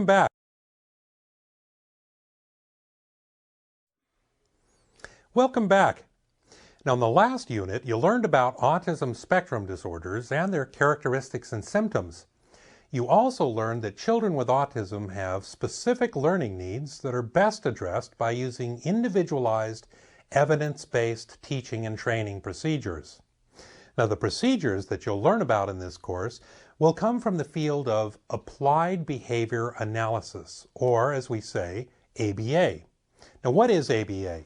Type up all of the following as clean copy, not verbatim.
Back. Welcome back. Now, in the last unit, you learned about autism spectrum disorders and their characteristics and symptoms. You also learned that children with autism have specific learning needs that are best addressed by using individualized, evidence-based teaching and training procedures. Now, the procedures that you'll learn about in this course will come from the field of applied behavior analysis, or as we say, ABA. Now, what is ABA?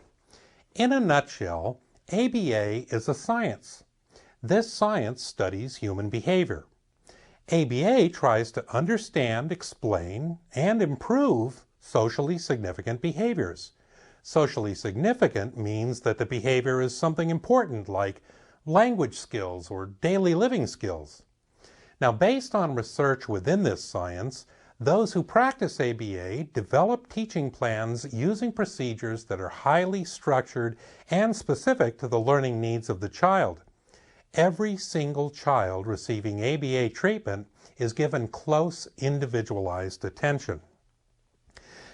In a nutshell, ABA is a science. This science studies human behavior. ABA tries to understand, explain, and improve socially significant behaviors. Socially significant means that the behavior is something important like language skills or daily living skills. Now, based on research within this science, those who practice ABA develop teaching plans using procedures that are highly structured and specific to the learning needs of the child. Every single child receiving ABA treatment is given close, individualized attention.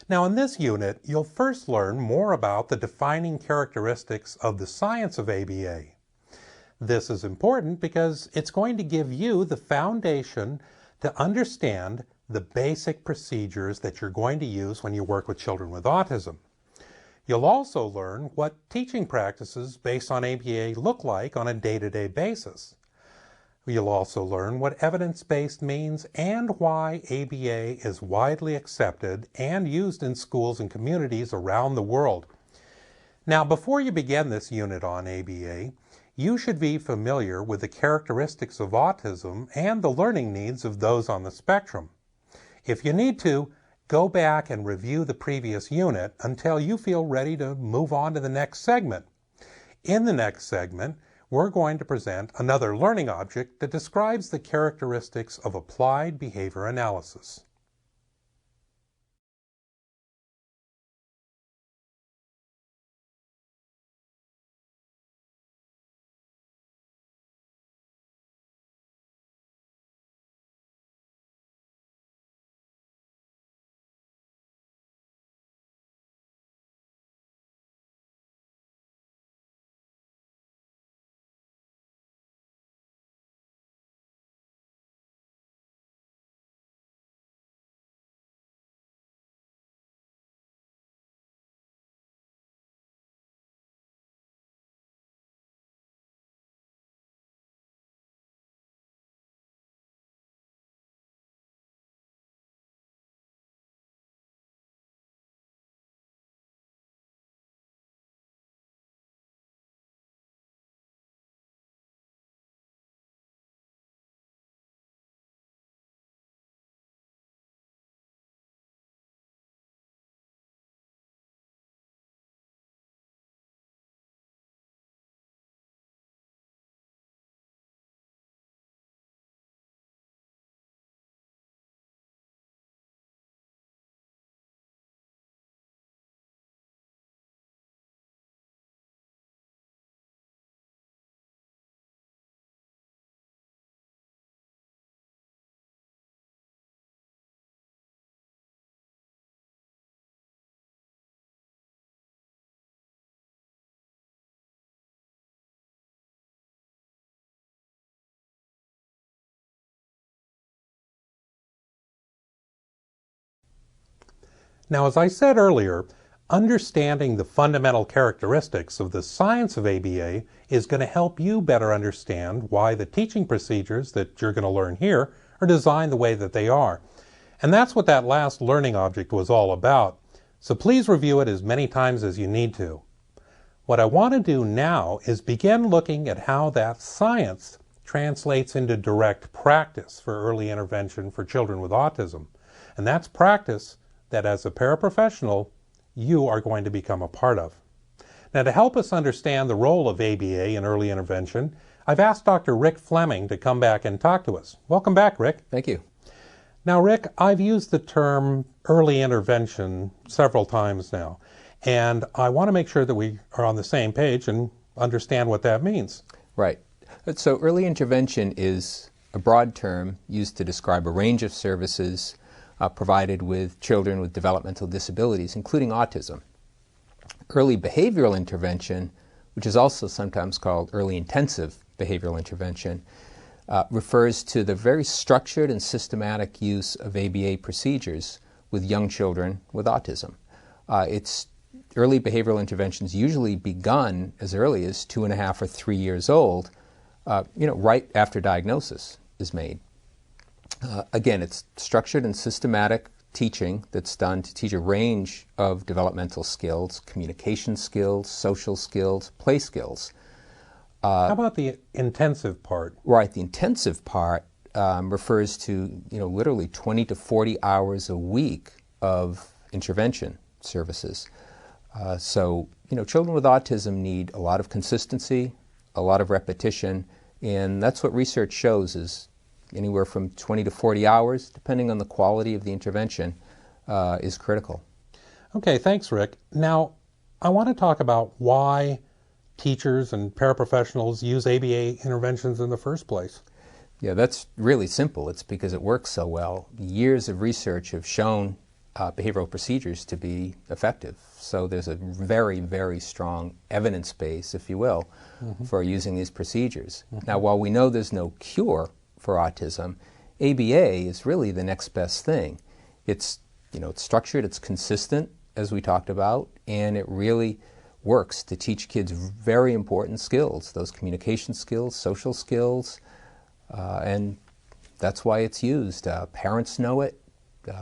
Now, in this unit, you'll first learn more about the defining characteristics of the science of ABA. This is important because it's going to give you the foundation to understand the basic procedures that you're going to use when you work with children with autism. You'll also learn what teaching practices based on ABA look like on a day-to-day basis. You'll also learn what evidence-based means and why ABA is widely accepted and used in schools and communities around the world. Now, before you begin this unit on ABA, you should be familiar with the characteristics of autism and the learning needs of those on the spectrum. If you need to, go back and review the previous unit until you feel ready to move on to the next segment. In the next segment, we're going to present another learning object that describes the characteristics of applied behavior analysis. Now, as I said earlier, understanding the fundamental characteristics of the science of ABA is going to help you better understand why the teaching procedures that you're going to learn here are designed the way that they are. And that's what that last learning object was all about. So please review it as many times as you need to. What I want to do now is begin looking at how that science translates into direct practice for early intervention for children with autism. And that's practice that as a paraprofessional, you are going to become a part of. Now, to help us understand the role of ABA in early intervention, I've asked Dr. Rick Fleming to come back and talk to us. Welcome back, Rick. Thank you. Now, Rick, I've used the term early intervention several times now, and I want to make sure that we are on the same page and understand what that means. Right. So early intervention is a broad term used to describe a range of services provided with children with developmental disabilities, including autism. Early behavioral intervention, which is also sometimes called early intensive behavioral intervention, refers to the very structured and systematic use of ABA procedures with young children with autism. Early behavioral interventions usually begun as early as 2.5 or 3 years old, right after diagnosis is made. Again, it's structured and systematic teaching that's done to teach a range of developmental skills, communication skills, social skills, play skills. How about the intensive part? Right, the intensive part refers to literally 20 to 40 hours a week of intervention services. So children with autism need a lot of consistency, a lot of repetition, and that's what research shows is anywhere from 20 to 40 hours, depending on the quality of the intervention, is critical. Okay, thanks, Rick. Now, I want to talk about why teachers and paraprofessionals use ABA interventions in the first place. Yeah, that's really simple. It's because it works so well. Years of research have shown behavioral procedures to be effective. So there's a very, very strong evidence base, if you will, for using these procedures. Now, while we know there's no cure for autism, ABA is really the next best thing. It's structured, it's consistent, as we talked about, and it really works to teach kids very important skills, those communication skills, social skills, and that's why it's used. Parents know it,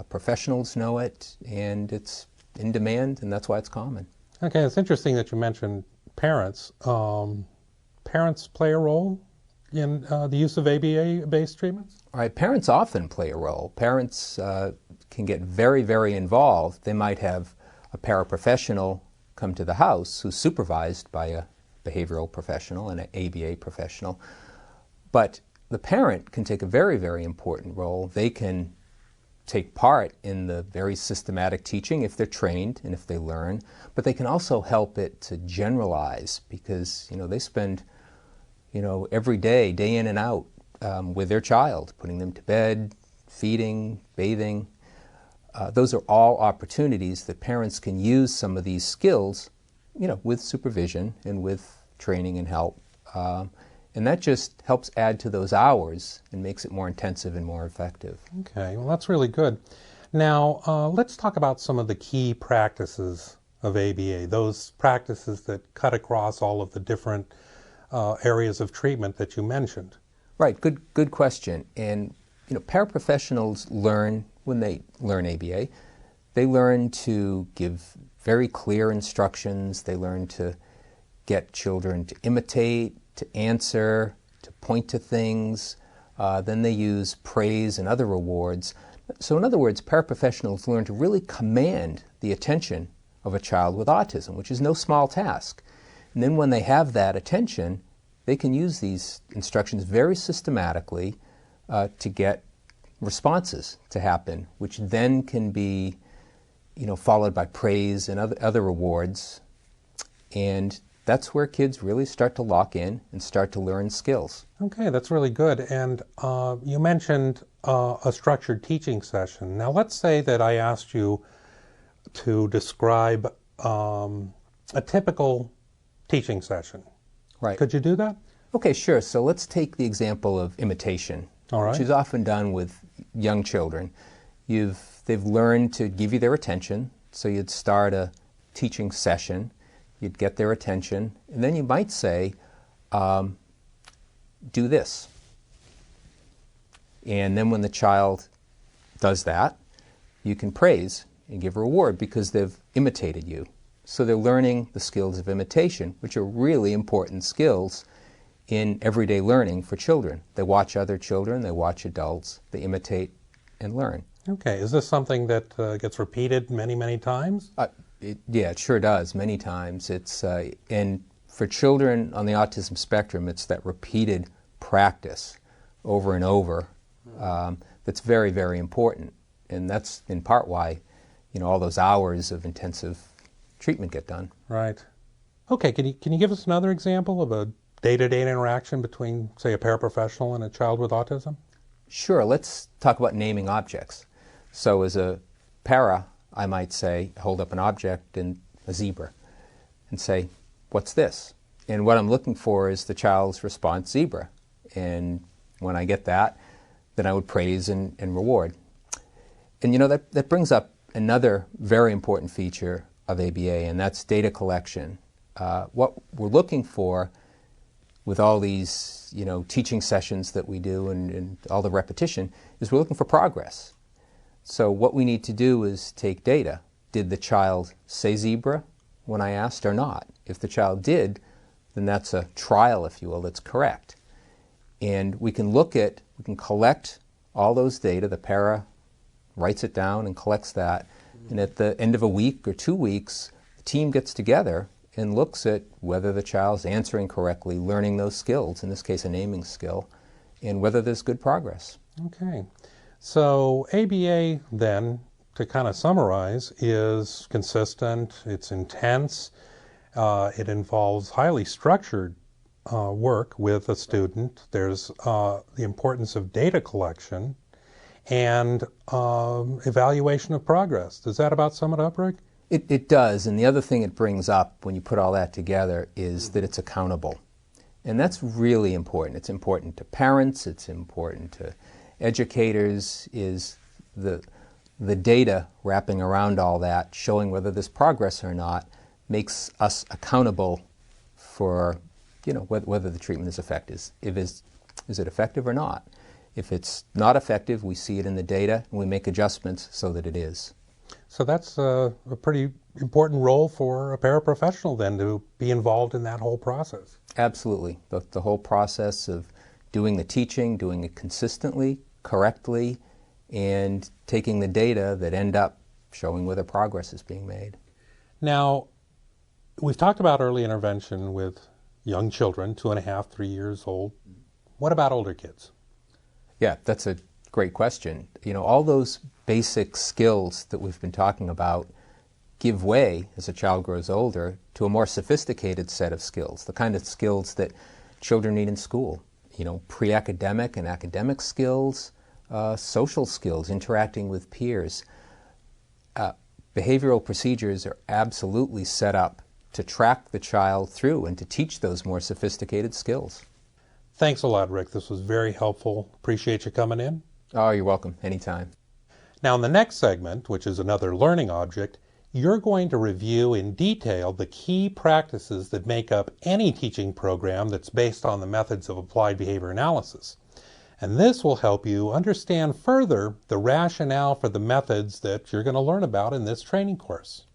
professionals know it, and it's in demand, and that's why it's common. Okay, it's interesting that you mentioned parents. Parents play a role in the use of ABA-based treatments? All right, parents often play a role. Parents can get very, very involved. They might have a paraprofessional come to the house who's supervised by a behavioral professional and an ABA professional. But the parent can take a very, very important role. They can take part in the very systematic teaching if they're trained and if they learn, but they can also help it to generalize because, they spend, every day, day in and out with their child, putting them to bed, feeding, bathing. Those are all opportunities that parents can use some of these skills, with supervision and with training and help. And that just helps add to those hours and makes it more intensive and more effective. Okay, well, that's really good. Now, let's talk about some of the key practices of ABA, those practices that cut across all of the different areas of treatment that you mentioned. Right, good question. And, paraprofessionals learn, when they learn ABA, they learn to give very clear instructions. They learn to get children to imitate, to answer, to point to things. Then they use praise and other rewards. So in other words, paraprofessionals learn to really command the attention of a child with autism, which is no small task. And then when they have that attention, they can use these instructions very systematically to get responses to happen, which then can be, followed by praise and other rewards. And that's where kids really start to lock in and start to learn skills. Okay, that's really good. And you mentioned a structured teaching session. Now, let's say that I asked you to describe a typical teaching session. Right. Could you do that? Okay, sure. So let's take the example of imitation, which is often done with young children. They've learned to give you their attention, so you'd start a teaching session. You'd get their attention, and then you might say, do this. And then when the child does that, you can praise and give a reward because they've imitated you. So they're learning the skills of imitation, which are really important skills in everyday learning for children. They watch other children, they watch adults, they imitate and learn. Okay, is this something that gets repeated many, many times? Yeah, it sure does, many times. And for children on the autism spectrum, it's that repeated practice over and over that's very, very important. And that's in part why, all those hours of intensive treatment get done. Right. Okay, can you give us another example of a day-to-day interaction between, say, a paraprofessional and a child with autism? Sure, let's talk about naming objects. So as a para, I might say, hold up an object in a zebra and say, what's this? And what I'm looking for is the child's response, zebra. And when I get that, then I would praise and reward. And you know, that brings up another very important feature of ABA, and that's data collection. What we're looking for with all these, you know, teaching sessions that we do and all the repetition is we're looking for progress. So what we need to do is take data. Did the child say zebra when I asked or not? If the child did, then that's a trial, if you will, that's correct. And we can collect all those data. The para writes it down and collects that. And at the end of a week or 2 weeks, the team gets together and looks at whether the child's answering correctly, learning those skills, in this case a naming skill, and whether there's good progress. Okay. So ABA then, to kind of summarize, is consistent, it's intense, it involves highly structured work with a student. There's the importance of data collection and evaluation of progress. Does that about sum it up, Rick? It does, and the other thing it brings up when you put all that together is that it's accountable. And that's really important. It's important to parents, it's important to educators, is the data wrapping around all that, showing whether there's progress or not, makes us accountable for, you know, whether the treatment is effective. Is it effective or not? If it's not effective, we see it in the data and we make adjustments so that it is. So that's a pretty important role for a paraprofessional then, to be involved in that whole process. Absolutely. The whole process of doing the teaching, doing it consistently, correctly, and taking the data that end up showing whether progress is being made. Now, we've talked about early intervention with young children, 2.5, 3 years old. What about older kids? Yeah, that's a great question. You know, all those basic skills that we've been talking about give way, as a child grows older, to a more sophisticated set of skills, the kind of skills that children need in school. You know, pre-academic and academic skills, social skills, interacting with peers. Behavioral procedures are absolutely set up to track the child through and to teach those more sophisticated skills. Thanks a lot, Rick. This was very helpful. Appreciate you coming in. Oh, you're welcome. Anytime. Now, in the next segment, which is another learning object, you're going to review in detail the key practices that make up any teaching program that's based on the methods of applied behavior analysis. And this will help you understand further the rationale for the methods that you're going to learn about in this training course.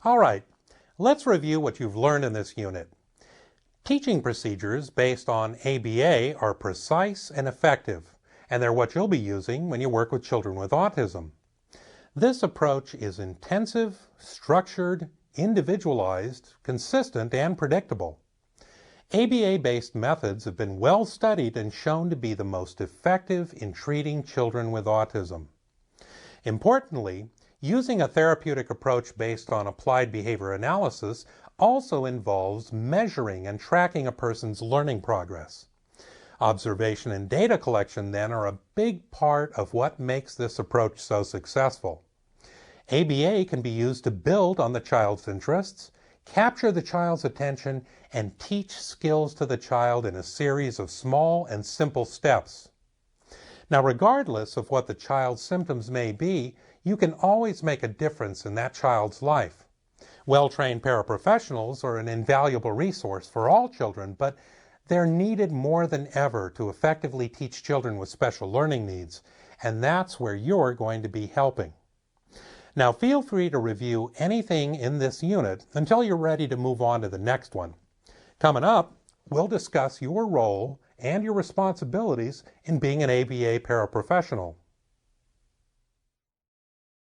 All right, let's review what you've learned in this unit. Teaching procedures based on ABA are precise and effective, and they're what you'll be using when you work with children with autism. This approach is intensive, structured, individualized, consistent, and predictable. ABA-based methods have been well studied and shown to be the most effective in treating children with autism. Importantly, using a therapeutic approach based on applied behavior analysis also involves measuring and tracking a person's learning progress. Observation and data collection, then, are a big part of what makes this approach so successful. ABA can be used to build on the child's interests, capture the child's attention, and teach skills to the child in a series of small and simple steps. Now, regardless of what the child's symptoms may be, you can always make a difference in that child's life. Well-trained paraprofessionals are an invaluable resource for all children, but they're needed more than ever to effectively teach children with special learning needs, and that's where you're going to be helping. Now, feel free to review anything in this unit until you're ready to move on to the next one. Coming up, we'll discuss your role and your responsibilities in being an ABA paraprofessional.